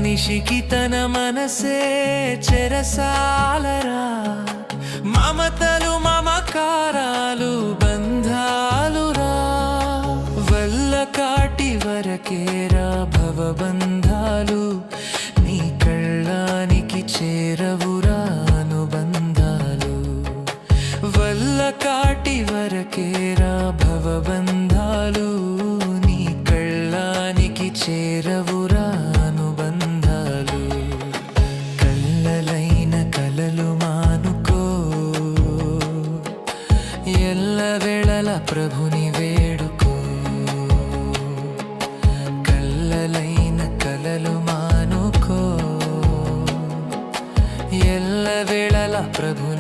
మనిషికి తన మనసే చెరసాలరా, మమతలు మమకారాలు బంధాలురా, వల్ల కాటి వరకేరా భవబంధాలు, నీ కళ్ళానికి చేరవురా అనుబంధాలు, వల్ల కాటి వరకేరా భవబంధాలు, నీ కళ్ళానికి చేరవురా అనుబంధాలు. కళ్ళలైన కలలు మానుకో, ఎల్లవేళల ప్రభుని వేడుకో. కళ్ళలైన కలలు మానుకో, ఎల్లవేళల ప్రభు